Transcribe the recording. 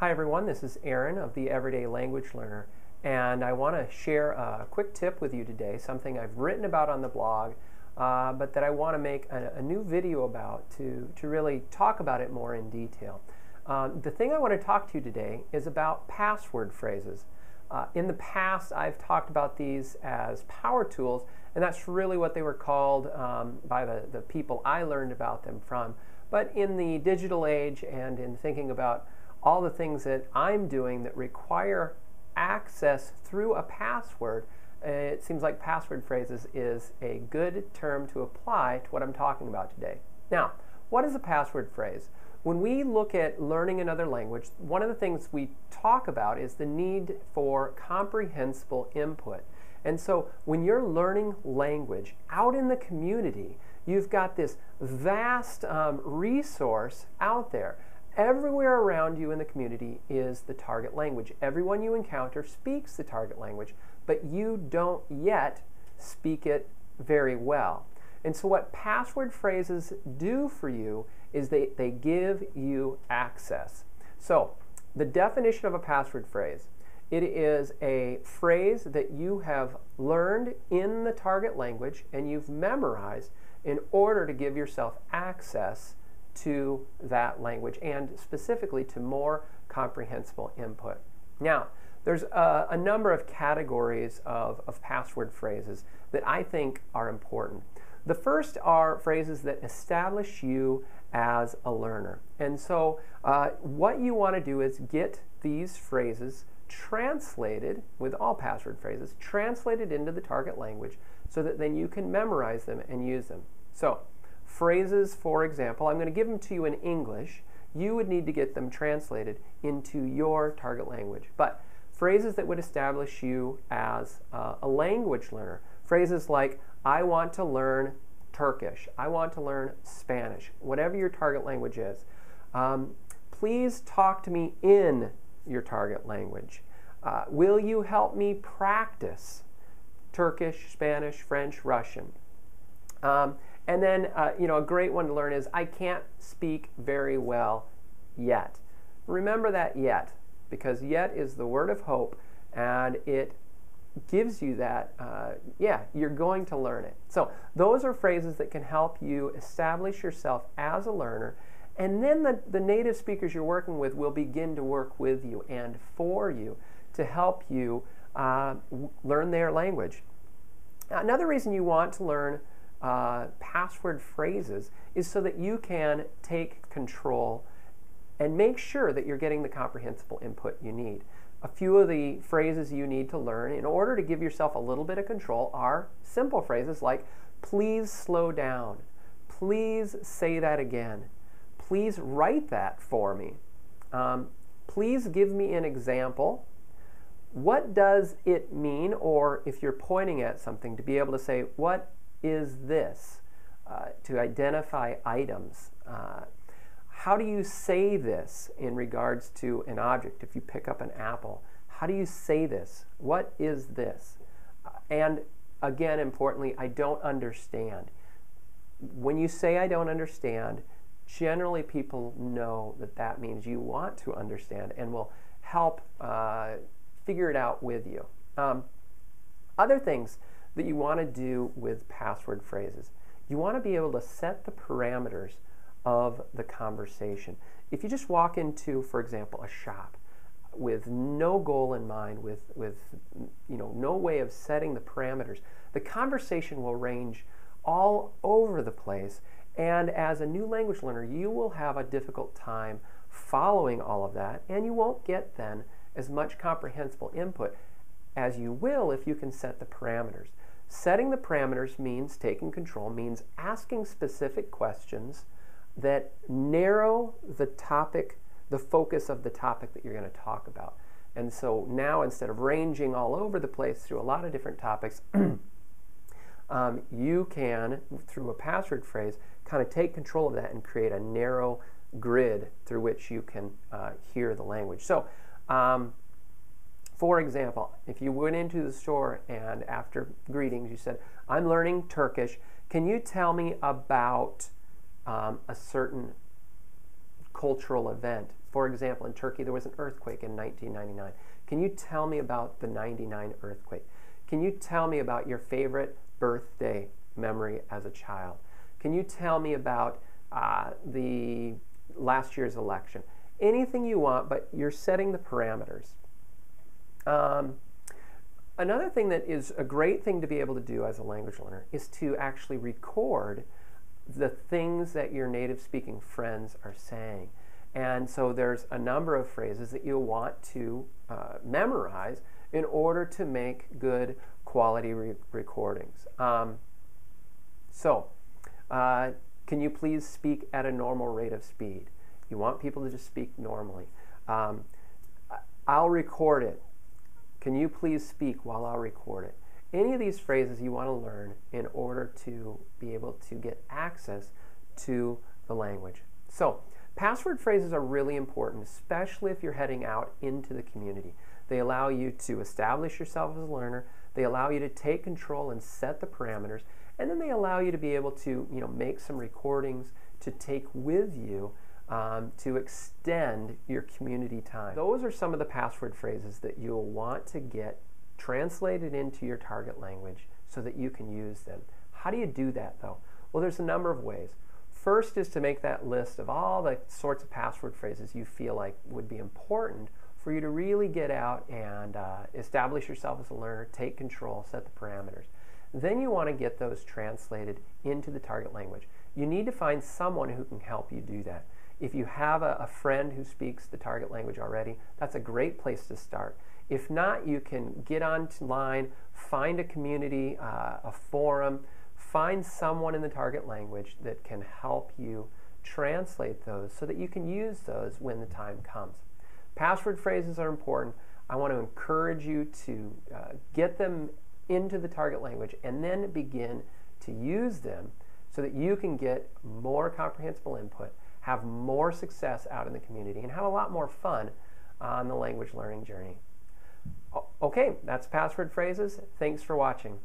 Hi everyone, this is Aaron of the Everyday Language Learner, and I want to share a quick tip with you today, something I've written about on the blog, but that I want to make a new video about to really talk about it more in detail. The thing I want to talk to you today is about password phrases. In the past, I've talked about these as power tools, and that's really what they were called by the people I learned about them from. But in the digital age and in thinking about all the things that I'm doing that require access through a password, it seems like password phrases is a good term to apply to what I'm talking about today. Now, what is a password phrase? When we look at learning another language, one of the things we talk about is the need for comprehensible input. And so when you're learning language out in the community, you've got this vast resource out there. Everywhere around you in the community is the target language. Everyone you encounter speaks the target language, but you don't yet speak it very well. And so what password phrases do for you is they give you access. So the definition of a password phrase: it is a phrase that you have learned in the target language and you've memorized in order to give yourself access to that language and specifically to more comprehensible input. Now, there's a number of categories of password phrases that I think are important. The first are phrases that establish you as a learner. And so what you want to do is get these phrases translated, with all password phrases, translated into the target language so that then you can memorize them and use them. So phrases, for example, I'm going to give them to you in English. You would need to get them translated into your target language. But phrases that would establish you as a language learner, phrases like, I want to learn Turkish, I want to learn Spanish, whatever your target language is. Please talk to me in your target language. Will you help me practice Turkish, Spanish, French, Russian? And then, a great one to learn is, I can't speak very well yet. Remember that yet, because yet is the word of hope, and it gives you that, you're going to learn it. So those are phrases that can help you establish yourself as a learner, and then the native speakers you're working with will begin to work with you and for you to help you learn their language. Another reason you want to learn password phrases is so that you can take control and make sure that you're getting the comprehensible input you need. A few of the phrases you need to learn in order to give yourself a little bit of control are simple phrases like, please slow down, please say that again, please write that for me, please give me an example, what does it mean, or if you're pointing at something, to be able to say, what is this, to identify items. How do you say this in regards to an object? If you pick up an apple, how do you say this? What is this? And again, importantly, I don't understand. When you say I don't understand, generally people know that that means you want to understand and will help figure it out with you. Other things that you want to do with password phrases. You want to be able to set the parameters of the conversation. If you just walk into, for example, a shop with no goal in mind, with no way of setting the parameters, the conversation will range all over the place, and as a new language learner, you will have a difficult time following all of that, and you won't get then as much comprehensible input as you will if you can set the parameters. Setting the parameters means taking control, means asking specific questions that narrow the topic, the focus of the topic that you're going to talk about. And so now, instead of ranging all over the place through a lot of different topics, you can, through a password phrase, kind of take control of that and create a narrow grid through which you can hear the language. So, for example, if you went into the store and after greetings you said, I'm learning Turkish, can you tell me about a certain cultural event. For example, in Turkey, there was an earthquake in 1999. Can you tell me about the 99 earthquake? Can you tell me about your favorite birthday memory as a child? Can you tell me about the last year's election? Anything you want, but you're setting the parameters. Another thing that is a great thing to be able to do as a language learner is to actually record the things that your native speaking friends are saying. And so there's a number of phrases that you'll want to memorize in order to make good quality recordings. Can you please speak at a normal rate of speed? You want people to just speak normally. I'll record it. Can you please speak while I'll record it? Any of these phrases you want to learn in order to be able to get access to the language. So, password phrases are really important, especially if you're heading out into the community. They allow you to establish yourself as a learner, they allow you to take control and set the parameters, and then they allow you to be able to make some recordings to take with you to extend your community time. Those are some of the password phrases that you'll want to get translated into your target language so that you can use them. How do you do that though? Well, there's a number of ways. First is to make that list of all the sorts of password phrases you feel like would be important for you to really get out and establish yourself as a learner, take control, set the parameters. Then you want to get those translated into the target language. You need to find someone who can help you do that. If you have a friend who speaks the target language already, that's a great place to start. If not, you can get online, find a community, a forum, find someone in the target language that can help you translate those so that you can use those when the time comes. Password phrases are important. I want to encourage you to get them into the target language and then begin to use them so that you can get more comprehensible input, have more success out in the community, and have a lot more fun on the language learning journey. Okay, that's password phrases. Thanks for watching.